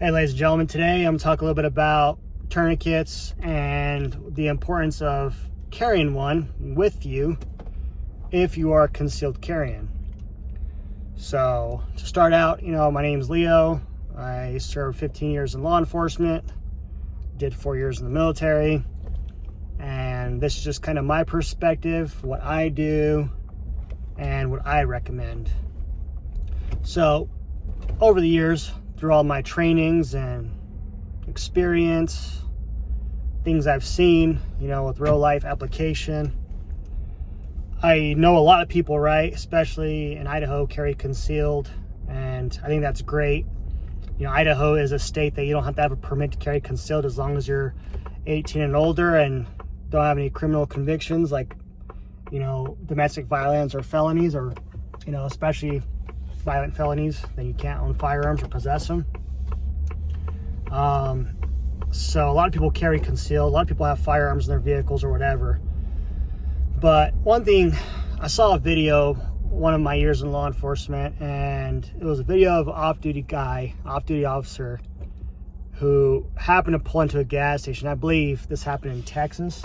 Hey ladies and gentlemen, today I'm talking a little bit about tourniquets and the importance of carrying one with you if you are concealed carrying. So to start out, my name's Leo. I served 15 years in law enforcement, did 4 years in the military, and this is just kind of my perspective, what I do and what I recommend. So over the years, through all my trainings and experience, things I've seen, with real life application, I know a lot of people, right, especially in Idaho, carry concealed, and I think that's great. Idaho is a state that you don't have to have a permit to carry concealed as long as you're 18 and older and don't have any criminal convictions like, domestic violence or felonies, or, especially violent felonies. Then you can't own firearms or possess them. So a lot of people carry concealed. A lot of people have firearms in their vehicles or whatever. But one thing, I saw a video one of my years in law enforcement, and it was a video of an off-duty officer who happened to pull into a gas station. I believe this happened in Texas.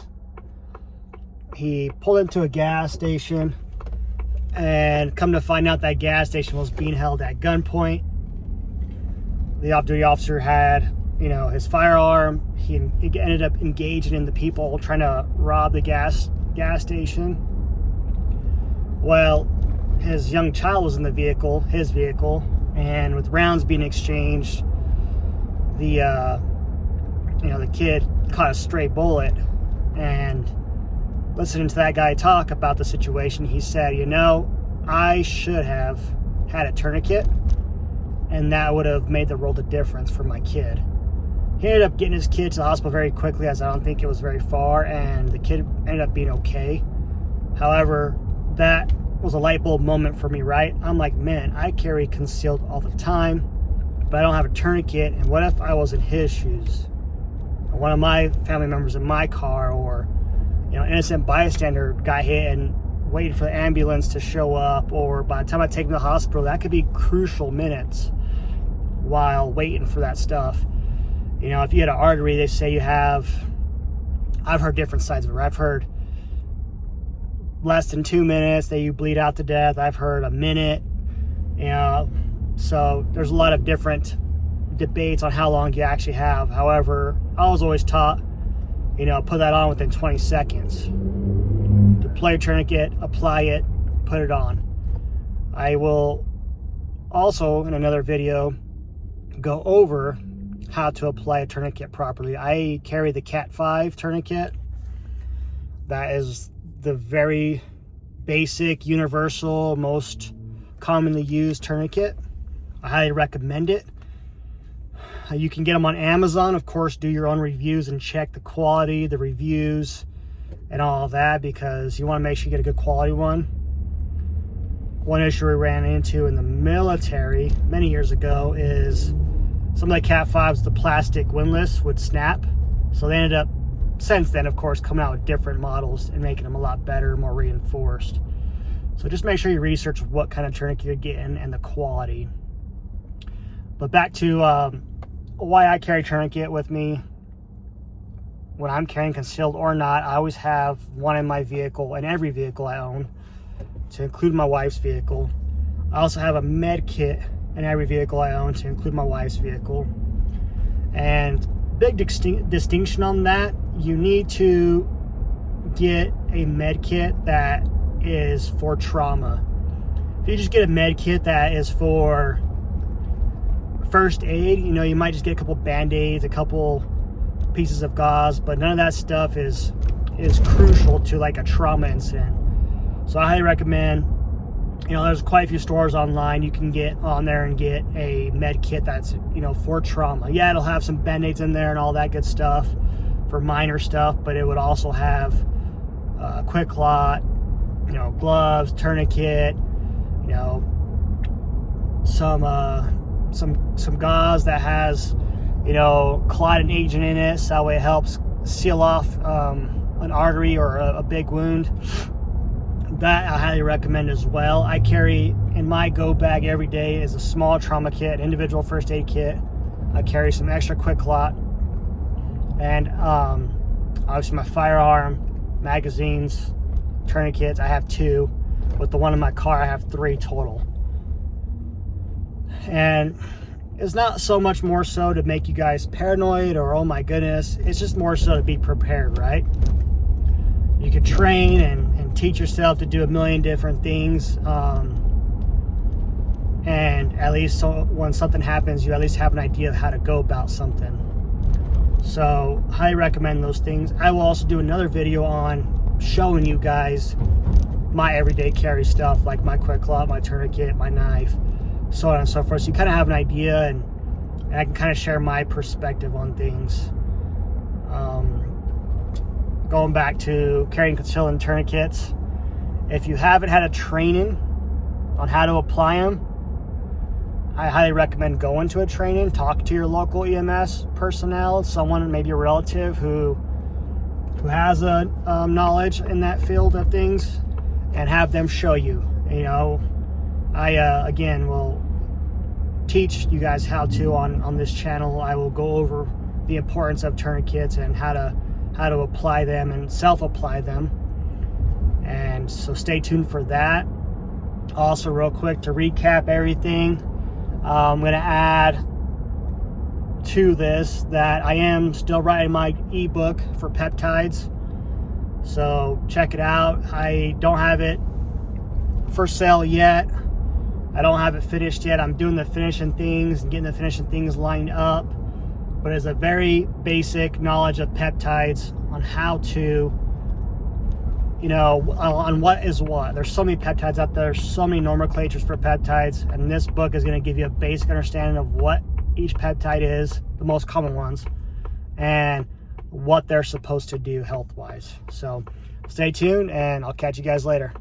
He pulled into a gas station, and come to find out that gas station was being held at gunpoint. The off-duty officer had, his firearm. He ended up engaging in the people trying to rob the gas station. Well, his young child was in the vehicle, his vehicle, and with rounds being exchanged, the kid caught a stray bullet. And listening to that guy talk about the situation, he said, I should have had a tourniquet, and that would have made the world of difference for my kid. He ended up getting his kid to the hospital very quickly, as I don't think it was very far, and the kid ended up being okay. However, that was a light bulb moment for me, right? I'm like, man, I carry concealed all the time, but I don't have a tourniquet, and what if I was in his shoes? One of my family members in my car, or innocent bystander got hit and waited for the ambulance to show up, or by the time I take him to the hospital, that could be crucial minutes while waiting for that stuff. If you had an artery, they say I've heard different sides of it. I've heard less than 2 minutes that you bleed out to death. I've heard a minute. So there's a lot of different debates on how long you actually have. However, I was always taught, put that on within 20 seconds. Deploy a tourniquet, apply it, put it on. I will also, in another video, go over how to apply a tourniquet properly. I carry the Cat 5 tourniquet. That is the very basic, universal, most commonly used tourniquet. I highly recommend it. You can get them on Amazon. Of course, do your own reviews and check the quality, the reviews, and all of that, because you want to make sure you get a good quality one. One issue we ran into in the military many years ago is some of the Cat 5s, the plastic windlass would snap. So they ended up, since then, of course, coming out with different models and making them a lot better, more reinforced. So just make sure you research what kind of tourniquet you're getting and the quality. But back to why I carry tourniquet with me when I'm carrying concealed or not. I always have one in my vehicle, in every vehicle I own, to include my wife's vehicle. I also have a med kit in every vehicle I own, to include my wife's vehicle. And big distinction on that, you need to get a med kit that is for trauma. If you just get a med kit that is for first aid, you might just get a couple Bandaids, a couple pieces of gauze, but none of that stuff is crucial to like a trauma incident. So I highly recommend, there's quite a few stores online you can get on there and get a med kit that's, for trauma. Yeah, it'll have some Band-Aids in there and all that good stuff for minor stuff, but it would also have quick clot, gloves, tourniquet, some gauze that has, clotting agent in it, so that way it helps seal off an artery or a big wound. That I highly recommend as well. I carry in my go bag every day is a small trauma kit, individual first aid kit, I carry some extra quick clot, and obviously my firearm, magazines, tourniquets. I have 2. With the one in my car, I have 3 total. And it's not so much more so to make you guys paranoid or oh my goodness. It's just more so to be prepared, right? You could train and teach yourself to do a million different things. And at least when something happens, you at least have an idea of how to go about something. So highly recommend those things. I will also do another video on showing you guys my everyday carry stuff, like my quick clot, my tourniquet, my knife, so on and so forth. So you kind of have an idea, and I can kind of share my perspective on things. Going back to carrying concealing tourniquets, if you haven't had a training on how to apply them, I highly recommend going to a training. Talk to your local EMS personnel, someone, maybe a relative who has a knowledge in that field of things, and have them show you. You know, I again will teach you guys how to on this channel. I will go over the importance of tourniquets and how to apply them and self-apply them. And so stay tuned for that. Also, real quick to recap everything, I'm going to add to this that I am still writing my ebook for peptides. So check it out. I don't have it for sale yet. I don't have it finished yet. I'm doing the finishing things and getting the finishing things lined up. But it's a very basic knowledge of peptides on how to, you know, on what is what. There's so many peptides out there, so many nomenclatures for peptides, and this book is going to give you a basic understanding of what each peptide is, the most common ones, and what they're supposed to do health-wise. So stay tuned, and I'll catch you guys later.